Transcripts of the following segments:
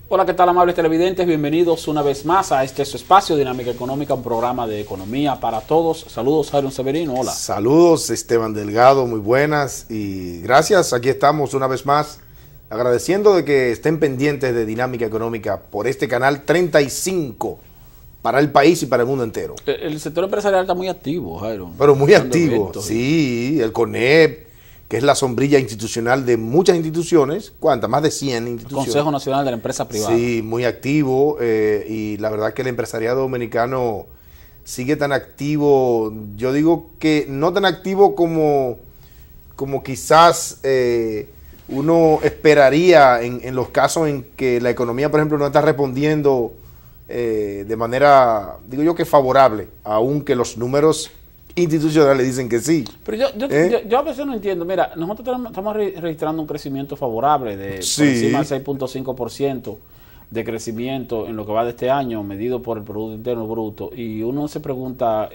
Hola, ¿qué tal, amables televidentes? Bienvenidos una vez más a su espacio Dinámica Económica, un programa de economía para todos. Saludos, Jairo Severino, hola. Saludos, Esteban Delgado, muy buenas y gracias. Aquí estamos una vez más agradeciendo de que estén pendientes de Dinámica Económica por este canal 35 para el país y para el mundo entero. El sector empresarial está muy activo, Jairo. Pero muy activo, sí, el CONEP, que es la sombrilla institucional de muchas instituciones, ¿cuántas? Más de 100 instituciones. Consejo Nacional de la Empresa Privada. Sí, muy activo y la verdad que el empresariado dominicano sigue tan activo, yo digo que no tan activo como quizás uno esperaría en los casos en que la economía, por ejemplo, no está respondiendo de manera, digo yo que favorable, aunque los números institucionales dicen que sí. Pero yo a veces no entiendo. Mira, nosotros estamos registrando un crecimiento favorable de Sí. por encima del 6.5% de crecimiento en lo que va de este año, medido por el Producto Interno Bruto. Y uno se pregunta,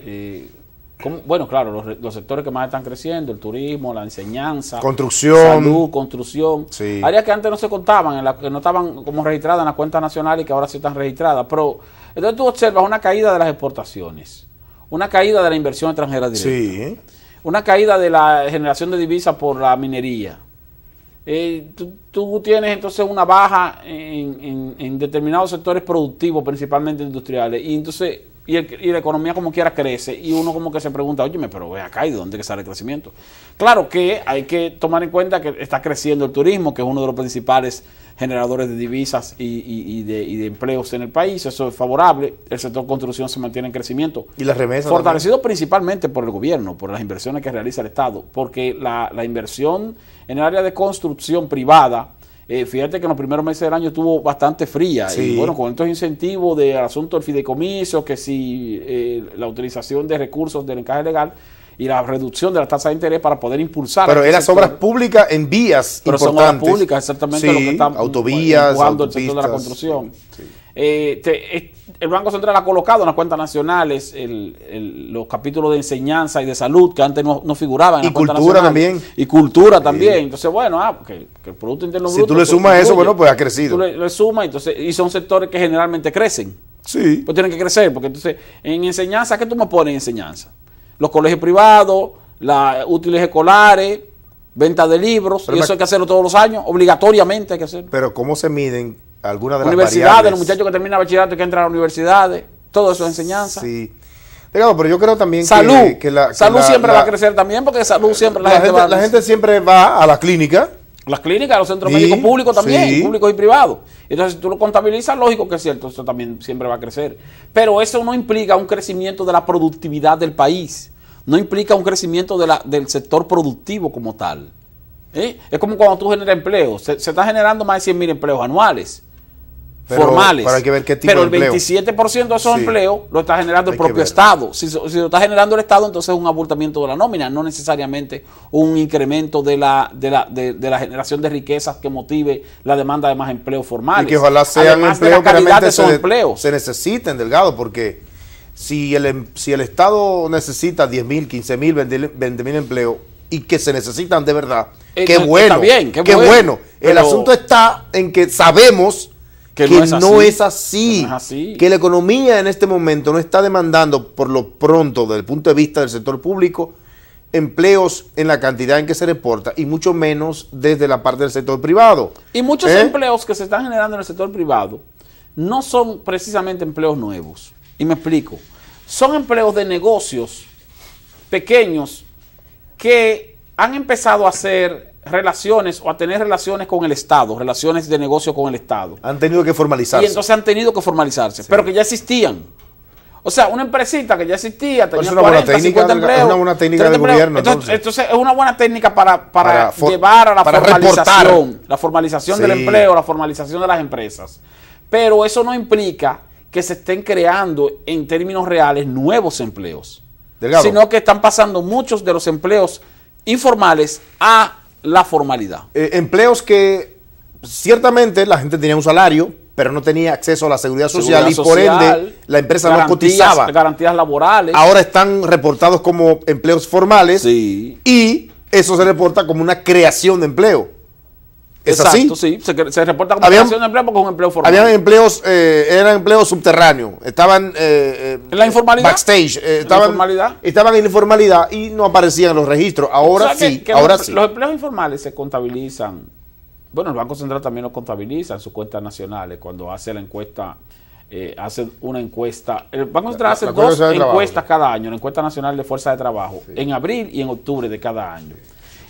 bueno, claro, los sectores que más están creciendo, el turismo, la enseñanza, Construcción. salud, construcción, Sí. áreas que antes no se contaban, que no estaban como registradas en la cuenta nacional y que ahora sí están registradas. Pero entonces tú observas una caída de las exportaciones, una caída de la inversión extranjera directa, Sí. una caída de la generación de divisas por la minería. Tú tienes entonces una baja en determinados sectores productivos, principalmente industriales, y entonces y la economía como quiera crece, y uno como que se pregunta, óyeme, pero ve acá, ¿y de dónde que sale el crecimiento? Claro que hay que tomar en cuenta que está creciendo el turismo, que es uno de los principales generadores de divisas y de empleos en el país. Eso es favorable. El sector construcción se mantiene en crecimiento. Y las remesas fortalecido también, principalmente por el gobierno, por las inversiones que realiza el Estado, porque la inversión en el área de construcción privada, fíjate que en los primeros meses del año estuvo bastante fría. Sí. Y bueno, con estos incentivos del asunto del fideicomiso, que si la utilización de recursos del encaje legal y la reducción de la tasa de interés para poder impulsar. Pero eran obras públicas en vías pero importantes. son obras públicas, exactamente, Sí, lo que están autovías, empujando autopistas, el sector de la construcción. Sí. El Banco Central ha colocado en las cuentas nacionales los capítulos de enseñanza y de salud que antes no figuraban en Y las cuentas cultura nacionales. también. Y cultura también. Entonces, bueno, que el Producto Interno Si Bruto, tú le sumas eso, bueno, pues ha crecido. Tú le sumas, entonces, y son sectores que generalmente crecen. Sí. Pues tienen que crecer, porque entonces, en enseñanza, ¿qué tú me pones en enseñanza? Los colegios privados, las útiles escolares, venta de libros, Pero y eso hay que hacerlo todos los años, obligatoriamente hay que hacerlo. Pero ¿cómo se miden algunas de las Universidades, variables? los muchachos que terminan bachillerato y que entran a las universidades, todo eso es enseñanza. Sí. Digamos, pero yo creo también Salud, salud la siempre va a crecer también, porque salud siempre la gente siempre va a la clínica. Las clínicas, los centros médicos públicos también, sí. públicos y privados. Entonces, si tú lo contabilizas, lógico que es cierto, eso también siempre va a crecer. Pero eso no implica un crecimiento de la productividad del país, no implica un crecimiento del sector productivo como tal. Es como cuando tú generas empleo, se está generando más de 100.000 empleos anuales. Formales. Pero hay que ver qué tipo pero de el empleo. 27% de esos Sí. empleos lo está generando el Hay que propio ver. Estado. Si lo está generando el Estado, entonces es un abultamiento de la nómina, no necesariamente un incremento de la generación de riquezas que motive la demanda de más empleos formales. Y que ojalá sean Además de la empleos que calidad de realmente esos empleos. se necesiten, Delgado, porque si el Estado necesita 10.000, 15.000, 20.000 empleos y que se necesitan de verdad, qué bueno. Está bien, qué bueno. bueno. El Pero asunto está en que sabemos que no es así, que la economía en este momento no está demandando, por lo pronto, desde el punto de vista del sector público, empleos en la cantidad en que se reporta, y mucho menos desde la parte del sector privado. Y muchos empleos que se están generando en el sector privado no son precisamente empleos nuevos. Y me explico. Son empleos de negocios pequeños que han empezado a hacer relaciones o a tener relaciones con el Estado, relaciones de negocio con el Estado. Han tenido que formalizarse. Y entonces han tenido que formalizarse, Sí. pero que ya existían. O sea, una empresita que ya existía, tenía es una 40, buena técnica, 50 empleos. es una buena técnica 30 del empleos. gobierno, Entonces es una buena técnica para llevar a para la formalización del empleo, la formalización de las empresas. Pero eso no implica que se estén creando en términos reales nuevos empleos. Delgado, Sino que están pasando muchos de los empleos informales a la formalidad. Empleos que ciertamente la gente tenía un salario, pero no tenía acceso a la seguridad social y por ende la empresa no cotizaba. Garantías laborales. Ahora están reportados como empleos formales Sí. y eso se reporta como una creación de empleo. ¿Es Exacto, así? sí. Se reporta como creación de empleo porque es un empleo formal. Habían empleos, eran empleos subterráneos. Estaban ¿En la informalidad? backstage. Informalidad. Estaban en informalidad y no aparecían en los registros. Ahora O sea, sí, que ahora los, sí. los empleos informales se contabilizan. Bueno, el Banco Central también los contabiliza en sus cuentas nacionales cuando hace la encuesta. Hace una encuesta. El Banco Central hace dos encuestas cada año, la encuesta nacional de fuerza de trabajo, en abril y en octubre de cada año.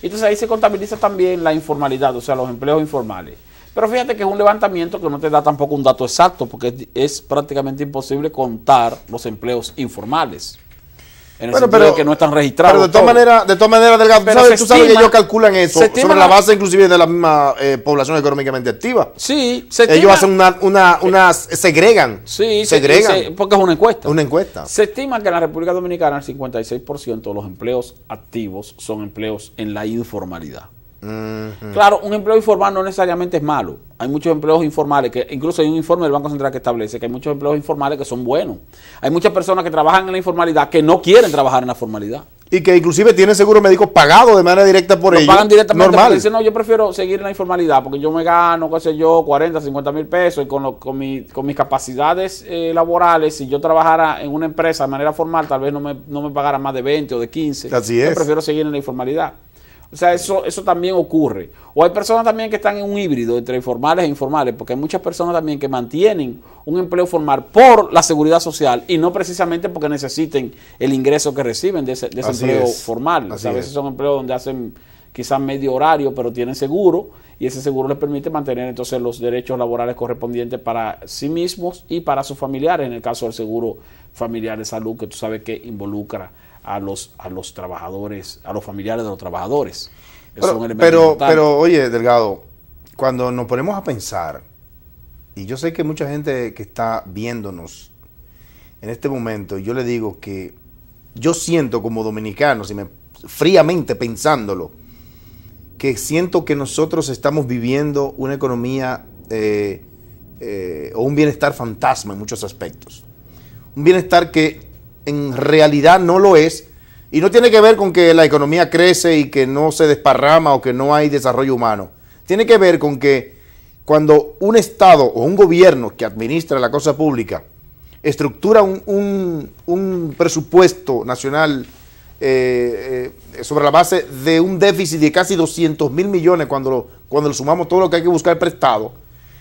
Entonces ahí se contabiliza también la informalidad, o sea, los empleos informales. Pero fíjate que es un levantamiento que no te da tampoco un dato exacto, porque es prácticamente imposible contar los empleos informales. En el sentido de que no están registrados. Pero de todas maneras, Delgado, tú sabes que ellos calculan eso sobre la base inclusive de la misma población económicamente activa. Sí, ellos hacen segregan. Sí, segregan. porque es una encuesta. Una encuesta. Se estima que en la República Dominicana el 56% de los empleos activos son empleos en la informalidad. Claro, un empleo informal no necesariamente es malo. Hay muchos empleos informales, que incluso hay un informe del Banco Central que establece que hay muchos empleos informales que son buenos. Hay muchas personas que trabajan en la informalidad que no quieren trabajar en la formalidad. Y que inclusive tienen seguro médico pagado de manera directa por ellos. Lo pagan directamente. Normal. Dicen, no, yo prefiero seguir en la informalidad porque yo me gano, qué sé yo, 40, 50 mil pesos y con mis capacidades laborales, si yo trabajara en una empresa de manera formal, tal vez no me pagara más de 20 o de 15. Así es. Yo prefiero seguir en la informalidad. O sea, eso también ocurre. O hay personas también que están en un híbrido entre informales e informales, porque hay muchas personas también que mantienen un empleo formal por la seguridad social y no precisamente porque necesiten el ingreso que reciben de ese empleo formal. O sea, a veces son empleos donde hacen quizás medio horario, pero tienen seguro y ese seguro les permite mantener entonces los derechos laborales correspondientes para sí mismos y para sus familiares, en el caso del seguro familiar de salud, que tú sabes que involucra a los trabajadores, a los familiares de los trabajadores. Pero oye, Delgado, cuando nos ponemos a pensar, y yo sé que mucha gente que está viéndonos en este momento, yo le digo que yo siento como dominicano, fríamente pensándolo, que siento que nosotros estamos viviendo una economía o un bienestar fantasma en muchos aspectos. Un bienestar que en realidad no lo es, y no tiene que ver con que la economía crece y que no se desparrama o que no hay desarrollo humano. Tiene que ver con que cuando un Estado o un gobierno que administra la cosa pública estructura un presupuesto nacional sobre la base de un déficit de casi 200 mil millones cuando lo sumamos todo lo que hay que buscar prestado,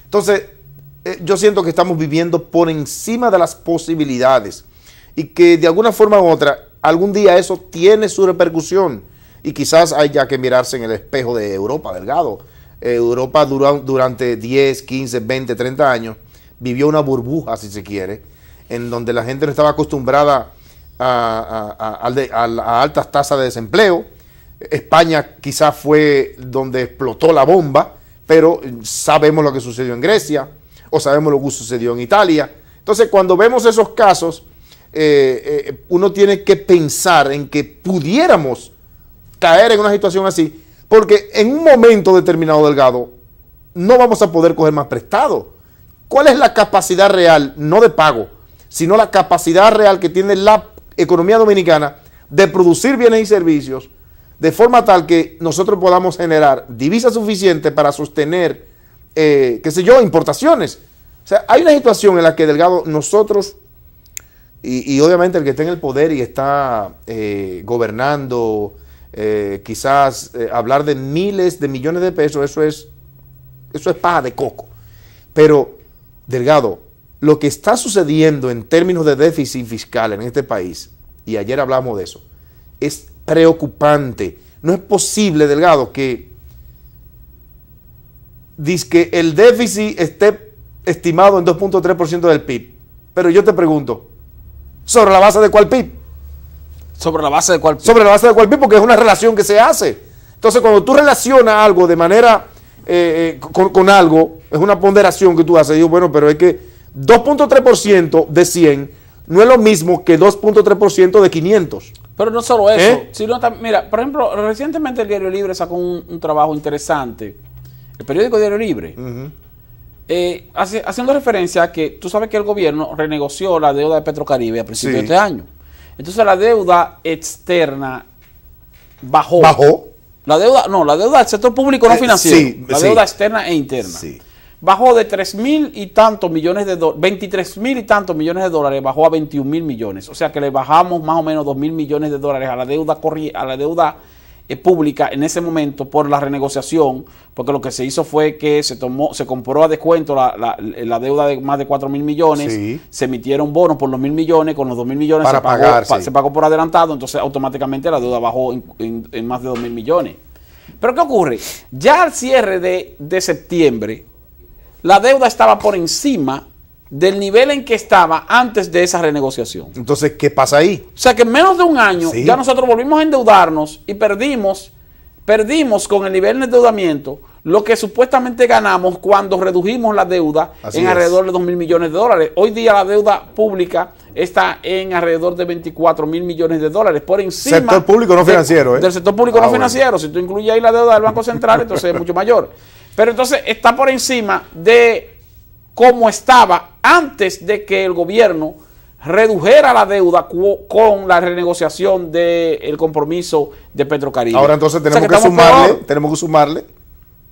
entonces yo siento que estamos viviendo por encima de las posibilidades y que de alguna forma u otra, algún día eso tiene su repercusión y quizás haya que mirarse en el espejo de Europa, Delgado. Europa durante 10, 15, 20, 30 años vivió una burbuja, si se quiere, en donde la gente no estaba acostumbrada a altas tasas de desempleo. España quizás fue donde explotó la bomba, pero sabemos lo que sucedió en Grecia o sabemos lo que sucedió en Italia. Entonces, cuando vemos esos casos, uno tiene que pensar en que pudiéramos caer en una situación así, porque en un momento determinado, Delgado, no vamos a poder coger más prestado. ¿Cuál es la capacidad real, no de pago, sino la capacidad real que tiene la economía dominicana de producir bienes y servicios de forma tal que nosotros podamos generar divisas suficientes para sostener, importaciones? O sea, hay una situación en la que, Delgado, nosotros, y obviamente el que está en el poder y está gobernando, quizás hablar de miles de millones de pesos, eso es paja de coco. Pero, Delgado, lo que está sucediendo en términos de déficit fiscal en este país, y ayer hablamos de eso, es preocupante. No es posible, Delgado, que el déficit esté estimado en 2.3% del PIB. Pero yo te pregunto, ¿sobre la base de cuál PIB? ¿Sobre la base de cuál PIB? Sobre la base de cuál PIB, porque es una relación que se hace. Entonces, cuando tú relacionas algo de manera con algo, es una ponderación que tú haces. Digo, bueno, pero es que 2.3% de 100 no es lo mismo que 2.3% de 500. Pero no solo eso, sino mira, por ejemplo, recientemente el Diario Libre sacó un trabajo interesante, el periódico Diario Libre, haciendo referencia a que tú sabes que el gobierno renegoció la deuda de Petrocaribe a principios de este año. Entonces la deuda externa bajó. La deuda del sector público no financiero. Sí, la sí. deuda externa e interna. Sí. Bajó de 3.000 y tantos millones de dólares, 23.000 y tantos millones de dólares, bajó a 21.000 millones. O sea que le bajamos más o menos 2.000 millones de dólares a la deuda pública en ese momento por la renegociación, porque lo que se hizo fue que se compró a descuento la deuda de más de 4.000 millones, Sí. se emitieron bonos por los 1.000 millones, con los 2.000 millones Para pagar, sí. se pagó por adelantado, entonces automáticamente la deuda bajó en más de 2.000 millones. Pero ¿qué ocurre? Ya al cierre de septiembre, la deuda estaba por encima del nivel en que estaba antes de esa renegociación. Entonces, ¿qué pasa ahí? O sea que en menos de un año Sí. ya nosotros volvimos a endeudarnos y perdimos con el nivel de endeudamiento lo que supuestamente ganamos cuando redujimos la deuda Así en es. alrededor de 2.000 millones de dólares. Hoy día la deuda pública está en alrededor de 24.000 millones de dólares, por encima Sector público no financiero, ¿eh? del sector público no financiero. Si tú incluyes ahí la deuda del Banco Central, entonces es mucho mayor. Pero entonces está por encima de cómo estaba antes de que el gobierno redujera la deuda con la renegociación del compromiso de Petrocaribe. Ahora entonces O sea tenemos que estamos peor. sumarle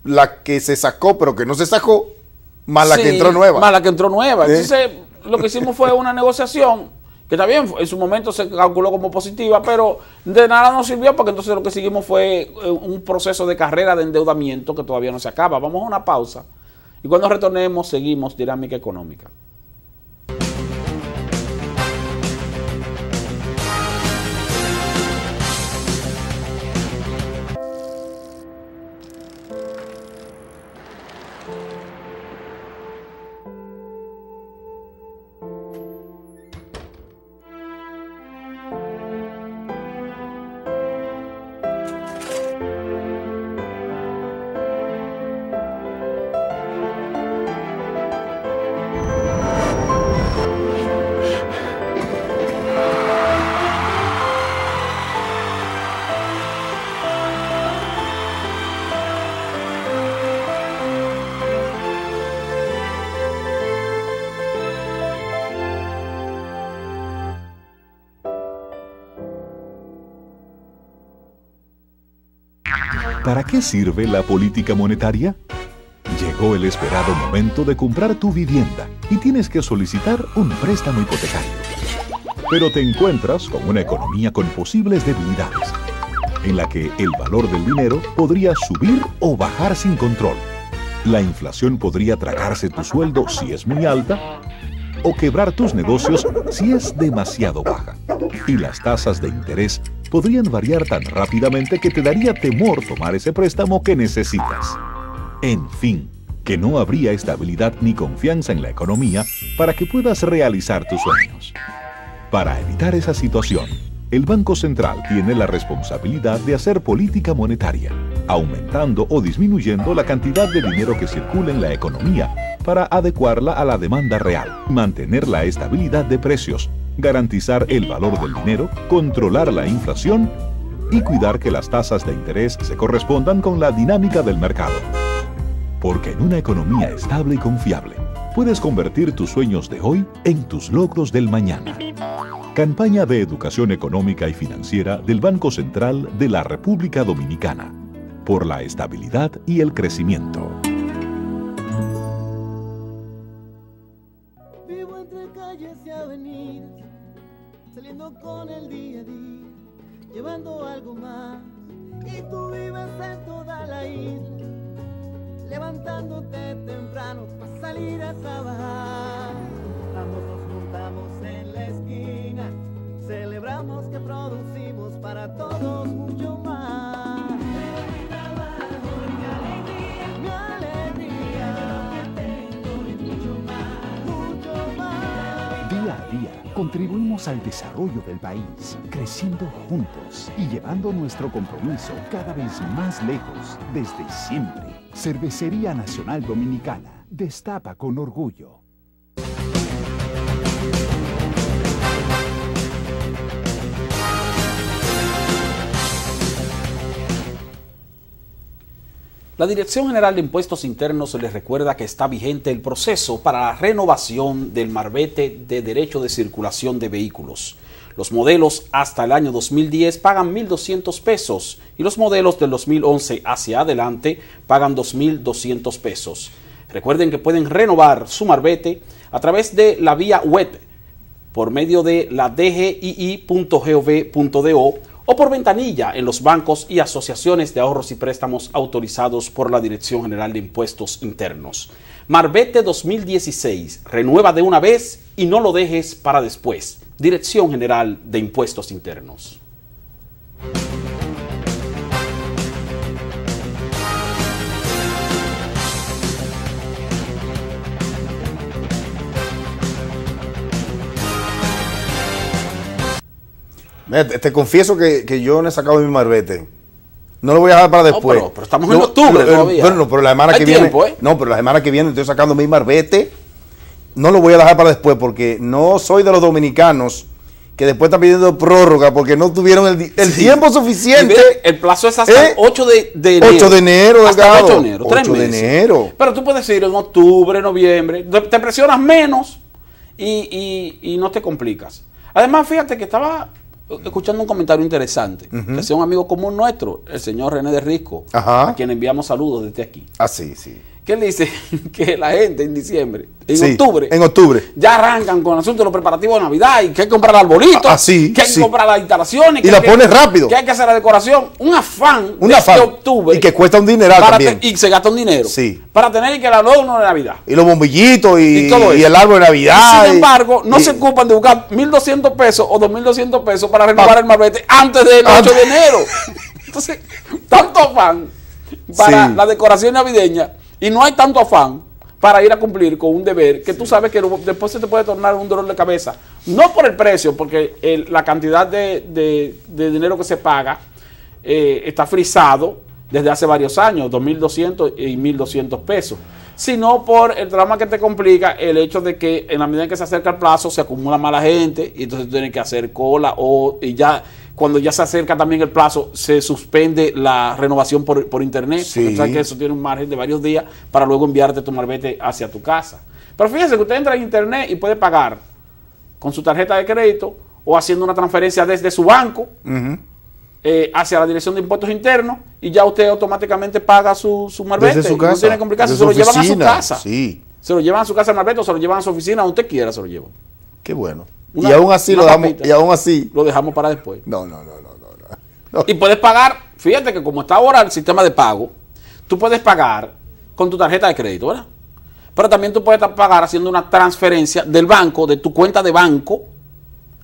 la que se sacó, pero que no se sacó, más la Sí, que entró nueva. Más la que entró nueva. Entonces, lo que hicimos fue una negociación que también en su momento se calculó como positiva, pero de nada nos sirvió porque entonces lo que seguimos fue un proceso de carrera de endeudamiento que todavía no se acaba. Vamos a una pausa y cuando retornemos seguimos Dinámica Económica. ¿Para qué sirve la política monetaria? Llegó el esperado momento de comprar tu vivienda y tienes que solicitar un préstamo hipotecario. Pero te encuentras con una economía con posibles debilidades, en la que el valor del dinero podría subir o bajar sin control. La inflación podría tragarse tu sueldo si es muy alta, o quebrar tus negocios si es demasiado baja. Y las tasas de interés podrían variar tan rápidamente que te daría temor tomar ese préstamo que necesitas. En fin, que no habría estabilidad ni confianza en la economía para que puedas realizar tus sueños. Para evitar esa situación, el Banco Central tiene la responsabilidad de hacer política monetaria, aumentando o disminuyendo la cantidad de dinero que circula en la economía para adecuarla a la demanda real, mantener la estabilidad de precios, garantizar el valor del dinero, controlar la inflación y cuidar que las tasas de interés se correspondan con la dinámica del mercado. Porque en una economía estable y confiable, puedes convertir tus sueños de hoy en tus logros del mañana. Campaña de Educación Económica y Financiera del Banco Central de la República Dominicana. Por la estabilidad y el crecimiento. Vivo entre calles y avenidas, saliendo con el día a día, llevando algo más. Y tú vives en toda la isla, levantándote temprano para salir a trabajar. Ambos nos juntamos en la esquina, celebramos que producimos para todos mucho más. Mi trabajo, mi alegría, que tengo y mucho más, mucho más. Día a día contribuimos al desarrollo del país, creciendo juntos y llevando nuestro compromiso cada vez más lejos desde siempre. Cervecería Nacional Dominicana, destapa con orgullo. La Dirección General de Impuestos Internos les recuerda que está vigente el proceso para la renovación del marbete de derecho de circulación de vehículos. Los modelos hasta el año 2010 pagan 1.200 pesos y los modelos del 2011 hacia adelante pagan 2.200 pesos. Recuerden que pueden renovar su marbete a través de la vía web por medio de la dgii.gov.do o por ventanilla en los bancos y asociaciones de ahorros y préstamos autorizados por la Dirección General de Impuestos Internos. Marbete 2016, renueva de una vez y no lo dejes para después. Dirección General de Impuestos Internos. Te confieso que yo no he sacado mi marbete. No lo voy a dejar para después. Pero estamos en octubre todavía. Bueno, pero la semana que viene. No, pero la semana que viene estoy sacando mi marbete. No lo voy a dejar para después porque no soy de los dominicanos que después están pidiendo prórroga porque no tuvieron el tiempo suficiente. El plazo es hasta el 8 de enero. 8 de enero, hasta el 8 de enero, 8 de enero. Pero tú puedes ir en octubre, noviembre, te presionas menos y no te complicas. Además, fíjate que estaba escuchando un comentario interesante que hacía un amigo común nuestro, el señor René de Risco, a quien enviamos saludos desde aquí. Ah, sí, sí. Que él dice que la gente en diciembre, en octubre, ya arrancan con el asunto de los preparativos de Navidad y que hay que comprar el arbolito, que hay que comprar las instalaciones, y la pones rápido, que hay que hacer la decoración, un afán de octubre, y que cuesta un dineral también, y se gasta un dinero, sí, para tener que el adorno de Navidad y los bombillitos y el árbol de Navidad, y sin embargo no se ocupan de buscar 1.200 pesos o 2.200 pesos para renovar el marbete antes del 8 de enero. Entonces, tanto afán para la decoración navideña y no hay tanto afán para ir a cumplir con un deber que tú sabes que después se te puede tornar un dolor de cabeza. No por el precio, porque la cantidad de dinero que se paga está frisado desde hace varios años, 2.200 y 1.200 pesos, sino por el drama que te complica el hecho de que en la medida en que se acerca el plazo se acumula mala gente y entonces tú tienes que hacer cola y ya cuando ya se acerca también el plazo se suspende la renovación por internet, porque sabes que eso tiene un margen de varios días para luego enviarte tu marbete hacia tu casa. Pero fíjense que usted entra en internet y puede pagar con su tarjeta de crédito o haciendo una transferencia desde su banco hacia la Dirección de Impuestos Internos y ya usted automáticamente paga su marbete. Desde su casa. No tiene que complicarse, se lo llevan a su casa. Sí. Se lo llevan a su casa el marbete o se lo llevan a su oficina, donde usted quiera se lo llevan. Qué bueno. Y aún así lo dejamos para después. No. Y puedes pagar, fíjate que como está ahora el sistema de pago, tú puedes pagar con tu tarjeta de crédito, ¿verdad? Pero también tú puedes pagar haciendo una transferencia del banco, de tu cuenta de banco,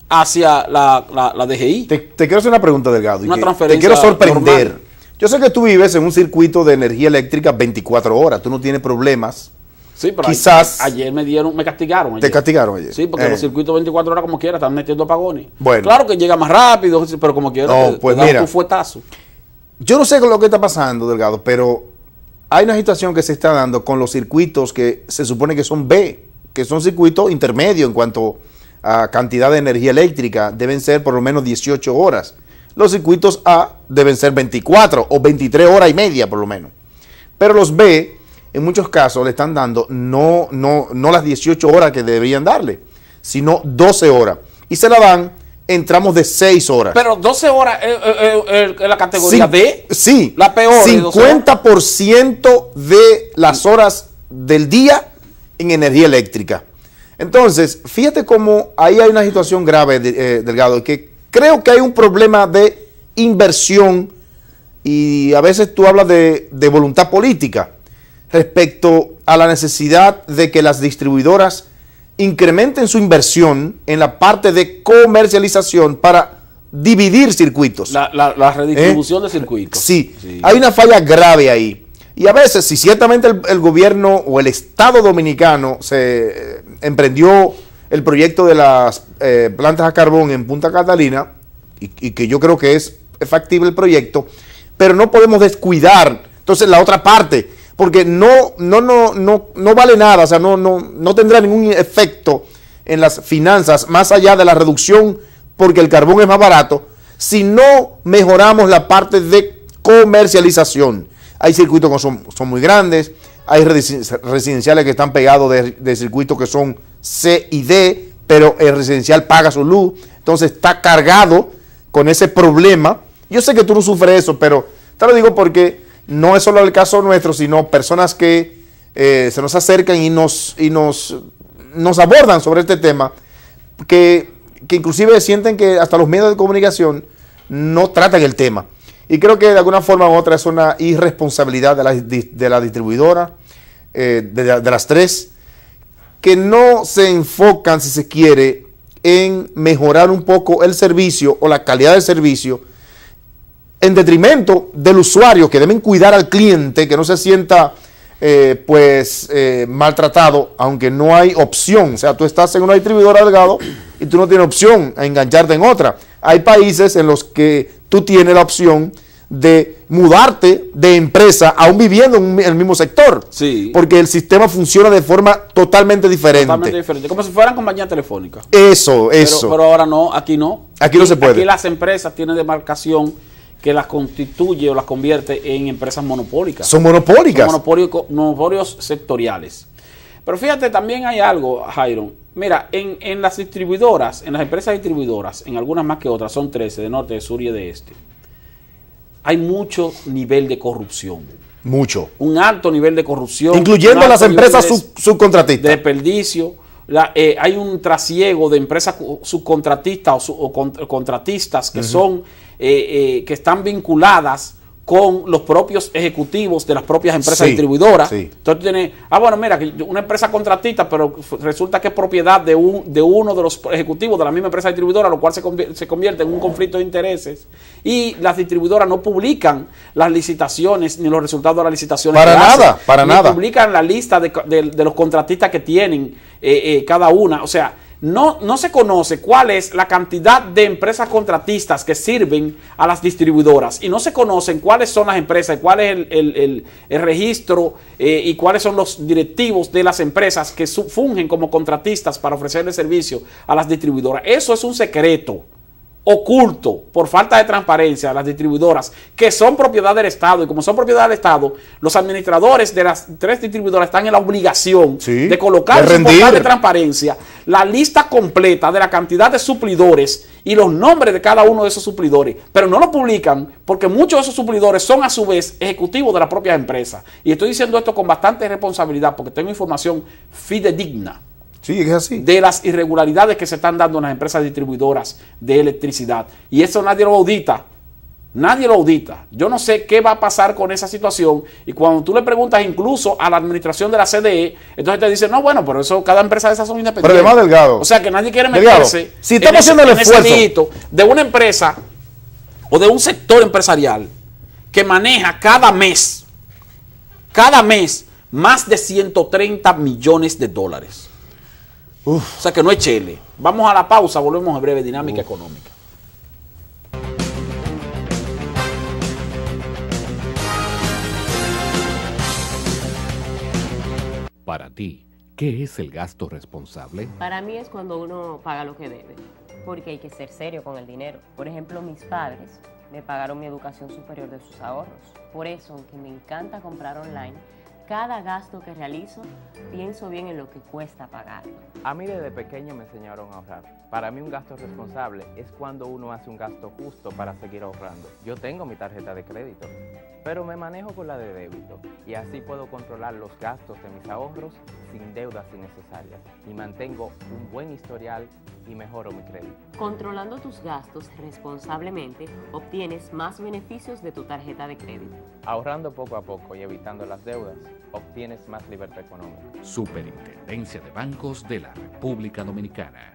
hacia la DGI. Te quiero hacer una pregunta, Delgado. Una transferencia te quiero sorprender. normal. Yo sé que tú vives en un circuito de energía eléctrica 24 horas. Tú no tienes problemas. Sí, pero quizás ayer me castigaron. Ayer. ¿Te castigaron ayer? Sí, porque los circuitos 24 horas como quiera están metiendo apagones. Bueno. Claro que llega más rápido, pero como quiera pues te mira, un fuetazo. Yo no sé lo que está pasando, Delgado, pero hay una situación que se está dando con los circuitos que se supone que son B, que son circuitos intermedios en cuanto a cantidad de energía eléctrica. Deben ser por lo menos 18 horas. Los circuitos A deben ser 24 o 23 horas y media por lo menos. Pero los B, en muchos casos le están dando no las 18 horas que deberían darle, sino 12 horas. Y se la dan en tramos de 6 horas. Pero 12 horas es la categoría B. Sí. La peor. 50% de las horas del día en energía eléctrica. Entonces, fíjate cómo ahí hay una situación grave, Delgado, que creo que hay un problema de inversión y a veces tú hablas de voluntad política respecto a la necesidad de que las distribuidoras incrementen su inversión en la parte de comercialización para dividir circuitos. La redistribución de circuitos. Sí, hay una falla grave ahí. Y a veces, si ciertamente el gobierno o el Estado dominicano se emprendió el proyecto de las plantas a carbón en Punta Catalina, y que yo creo que es factible el proyecto, pero no podemos descuidar entonces la otra parte, porque no vale nada, o sea, no tendrá ningún efecto en las finanzas, más allá de la reducción, porque el carbón es más barato, si no mejoramos la parte de comercialización. Hay circuitos que son muy grandes, hay residenciales que están pegados de circuitos que son C y D, pero el residencial paga su luz, entonces está cargado con ese problema. Yo sé que tú no sufres eso, pero te lo digo porque no es solo el caso nuestro, sino personas que se nos acercan y nos abordan sobre este tema, que inclusive sienten que hasta los medios de comunicación no tratan el tema. Y creo que de alguna forma u otra es una irresponsabilidad de la distribuidora, de las tres, que no se enfocan, si se quiere, en mejorar un poco el servicio o la calidad del servicio, en detrimento del usuario, que deben cuidar al cliente, que no se sienta maltratado, aunque no hay opción. O sea, tú estás en una distribuidora, Delgado, y tú no tienes opción a engancharte en otra. Hay países en los que tú tienes la opción de mudarte de empresa aún viviendo en el mismo sector. Sí. Porque el sistema funciona de forma totalmente diferente. Totalmente diferente. Como si fueran compañías telefónicas. Eso. Pero ahora no, aquí no. Aquí no se puede. Aquí las empresas tienen demarcación que las constituye o las convierte en empresas monopólicas. Son monopólicas. Son monopolios sectoriales. Pero fíjate, también hay algo, Jairo. Mira, en las distribuidoras, en las empresas distribuidoras, en algunas más que otras, son 13, de norte, de sur y de este, hay mucho nivel de corrupción. Mucho. Un alto nivel de corrupción. Incluyendo las empresas subcontratistas. De desperdicio. Hay un trasiego de empresas subcontratistas o contratistas que son que están vinculadas con los propios ejecutivos de las propias empresas distribuidoras. Sí. Entonces tú tienes, bueno, mira, una empresa contratista, pero resulta que es propiedad de uno de los ejecutivos de la misma empresa distribuidora, lo cual se convierte en un conflicto de intereses. Y las distribuidoras no publican las licitaciones ni los resultados de las licitaciones. Para nada. Publican la lista de los contratistas que tienen cada una. O sea, no se conoce cuál es la cantidad de empresas contratistas que sirven a las distribuidoras y no se conocen cuáles son las empresas, cuál es el registro y cuáles son los directivos de las empresas que fungen como contratistas para ofrecerle servicio a las distribuidoras. Eso es un secreto oculto por falta de transparencia a las distribuidoras que son propiedad del Estado, y como son propiedad del Estado, los administradores de las 3 distribuidoras están en la obligación de colocar en su portal de transparencia la lista completa de la cantidad de suplidores y los nombres de cada uno de esos suplidores, pero no lo publican porque muchos de esos suplidores son a su vez ejecutivos de las propias empresas. Y estoy diciendo esto con bastante responsabilidad porque tengo información fidedigna. Sí, es así. De las irregularidades que se están dando en las empresas distribuidoras de electricidad. Y eso nadie lo audita. Nadie lo audita. Yo no sé qué va a pasar con esa situación. Y cuando tú le preguntas incluso a la administración de la CDE, entonces te dicen, no, bueno, pero eso, cada empresa de esas son independientes. Pero además, Delgado. O sea, que nadie quiere meterse si estamos haciendo el esfuerzo de una empresa o de un sector empresarial que maneja cada mes más de 130 millones de dólares. O sea que no es chele. Vamos a la pausa, volvemos a breve dinámica económica. Para ti, ¿qué es el gasto responsable? Para mí es cuando uno paga lo que debe, porque hay que ser serio con el dinero. Por ejemplo, mis padres me pagaron mi educación superior de sus ahorros. Por eso, aunque me encanta comprar online, cada gasto que realizo, pienso bien en lo que cuesta pagarlo. A mí desde pequeño me enseñaron a ahorrar. Para mí un gasto responsable es cuando uno hace un gasto justo para seguir ahorrando. Yo tengo mi tarjeta de crédito, pero me manejo con la de débito y así puedo controlar los gastos de mis ahorros sin deudas innecesarias y mantengo un buen historial y mejoro mi crédito. Controlando tus gastos responsablemente, obtienes más beneficios de tu tarjeta de crédito. Ahorrando poco a poco y evitando las deudas, obtienes más libertad económica. Superintendencia de Bancos de la República Dominicana.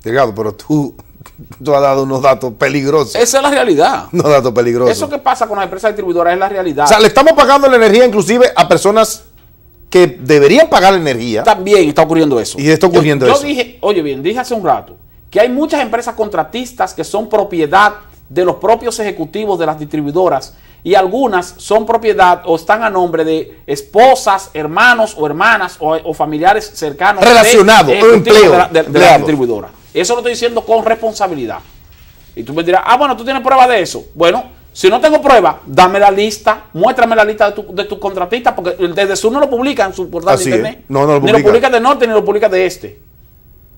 Delgado, pero tú has dado unos datos peligrosos. Esa es la realidad. Unos datos peligrosos. Eso que pasa con las empresas distribuidoras es la realidad. O sea, le estamos pagando la energía inclusive a personas que deberían pagar la energía. También está ocurriendo eso. Y está ocurriendo eso. Yo dije, oye bien, dije hace un rato que hay muchas empresas contratistas que son propiedad de los propios ejecutivos de las distribuidoras y algunas son propiedad o están a nombre de esposas, hermanos o hermanas o familiares cercanos relacionados, de, empleo de la distribuidora. Eso lo estoy diciendo con responsabilidad. Y tú me dirás, bueno, ¿tú tienes prueba de eso? Bueno, si no tengo prueba, dame la lista, muéstrame la lista de tus contratistas, porque desde Sur no lo publica en su portal de internet. No lo publica. Ni lo publica de Norte, ni lo publica de Este.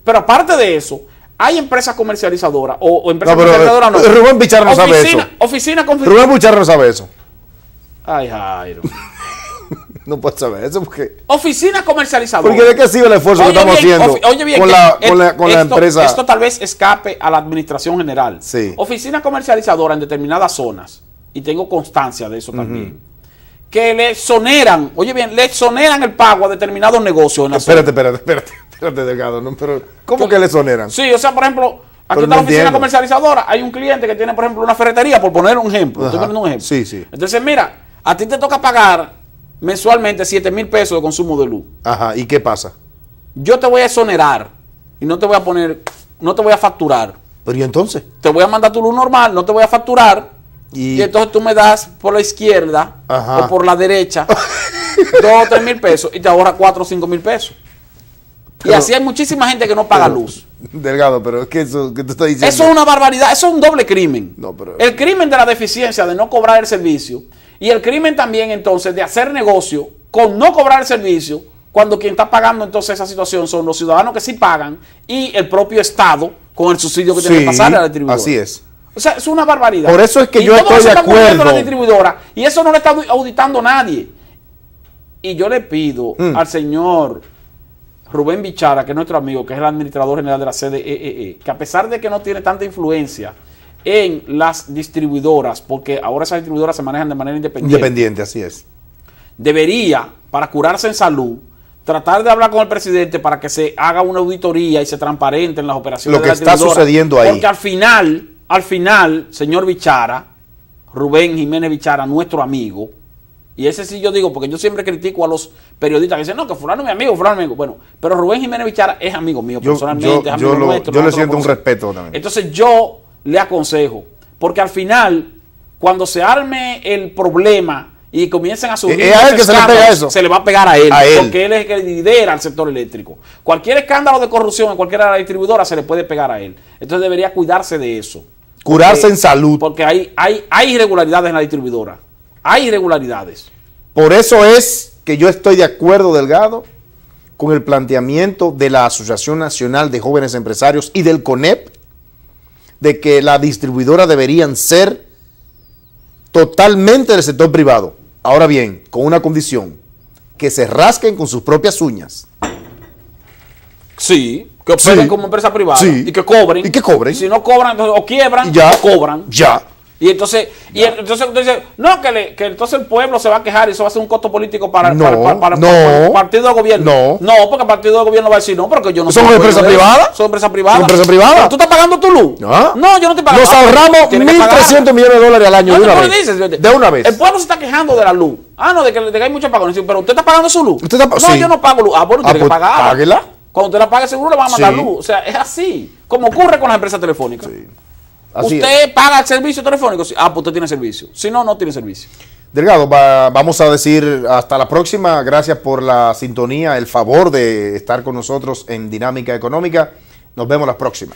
Pero aparte de eso, hay empresas comercializadoras o empresas comercializadoras no. Rubén Bichara no sabe eso. Oficina Rubén Bichara no sabe eso. Ay, Jairo. No puede saber eso porque... Oficina comercializadora. Porque de qué sirve el esfuerzo que estamos haciendo con la empresa. Esto tal vez escape a la administración general. Sí. Oficina comercializadora en determinadas zonas, y tengo constancia de eso también, que le exoneran, oye bien, le exoneran el pago a determinados negocios en la zona. Espérate, Delgado. No, pero ¿cómo que le exoneran? Sí, o sea, por ejemplo, aquí está la oficina comercializadora, hay un cliente que tiene, por ejemplo, una ferretería, por poner un ejemplo. Estoy poniendo un ejemplo. Sí, sí. Entonces, mira, a ti te toca pagar mensualmente 7,000 pesos de consumo de luz. Ajá, ¿y qué pasa? Yo te voy a exonerar y no te voy a poner, no te voy a facturar. Pero ¿y entonces? Te voy a mandar tu luz normal, no te voy a facturar. Y entonces tú me das por la izquierda o por la derecha 2 o 3 mil pesos y te ahorras 4 o 5 mil pesos. Pero, y así hay muchísima gente que no paga luz. Delgado, pero es que eso que tú estás diciendo. Eso es una barbaridad, eso es un doble crimen. No, pero... El crimen de la deficiencia de no cobrar el servicio y el crimen también entonces de hacer negocio con no cobrar el servicio cuando quien está pagando entonces esa situación son los ciudadanos que sí pagan y el propio Estado con el subsidio que tiene que pasarle a la distribuidora. Así es. O sea, es una barbaridad. Por eso es que yo estoy de acuerdo. La distribuidora, y eso no lo está auditando nadie. Y yo le pido al señor Rubén Bichara, que es nuestro amigo, que es el administrador general de la CDEE, que a pesar de que no tiene tanta influencia en las distribuidoras, porque ahora esas distribuidoras se manejan de manera independiente. Independiente, así es. Debería, para curarse en salud, tratar de hablar con el presidente para que se haga una auditoría y se transparenten las operaciones lo que está sucediendo ahí. Porque al final, señor Bichara, Rubén Jiménez Bichara, nuestro amigo, y ese sí yo digo, porque yo siempre critico a los periodistas que dicen, no, que fulano es mi amigo, fulano es mi amigo. Bueno, pero Rubén Jiménez Bichara es amigo mío personalmente, es amigo nuestro. Yo le siento un respeto también. Entonces yo le aconsejo, porque al final, cuando se arme el problema y comiencen a subir a él que se le pega eso. Se le va a pegar a él, porque él es el que lidera el sector eléctrico. Cualquier escándalo de corrupción en cualquiera de las distribuidoras se le puede pegar a él. Entonces debería cuidarse de eso. Curarse en salud. Porque hay irregularidades en la distribuidora. Hay irregularidades. Por eso es que yo estoy de acuerdo, Delgado, con el planteamiento de la Asociación Nacional de Jóvenes Empresarios y del CONEP, de que las distribuidoras deberían ser totalmente del sector privado. Ahora bien, con una condición, que se rasquen con sus propias uñas. Sí, que operen como empresa privada y que cobren. Y que cobren. Y si no cobran, entonces o quiebran o cobran. Ya. Y entonces, no, que entonces el pueblo se va a quejar y eso va a ser un costo político para el partido de gobierno. No, porque el partido de gobierno va a decir, no, porque yo no ¿Son empresas privadas? Son empresas privadas. ¿Son empresas privadas? ¿Tú estás pagando tu luz? No, yo no estoy pagando. Nos ahorramos 1.300 millones de dólares al año de una vez. De una vez. El pueblo se está quejando de la luz. De que hay muchos apagones. Pero usted está pagando su luz. No, yo no pago luz. Bueno, tiene que pagar. Páguela. Cuando usted la pague seguro le van a mandar luz. O sea, es así. Como ocurre con las empresas telefónicas. Sí. Usted paga el servicio telefónico. Pues usted tiene servicio. Si no, no tiene servicio. Delgado, vamos a decir hasta la próxima. Gracias por la sintonía, el favor de estar con nosotros en Dinámica Económica. Nos vemos la próxima.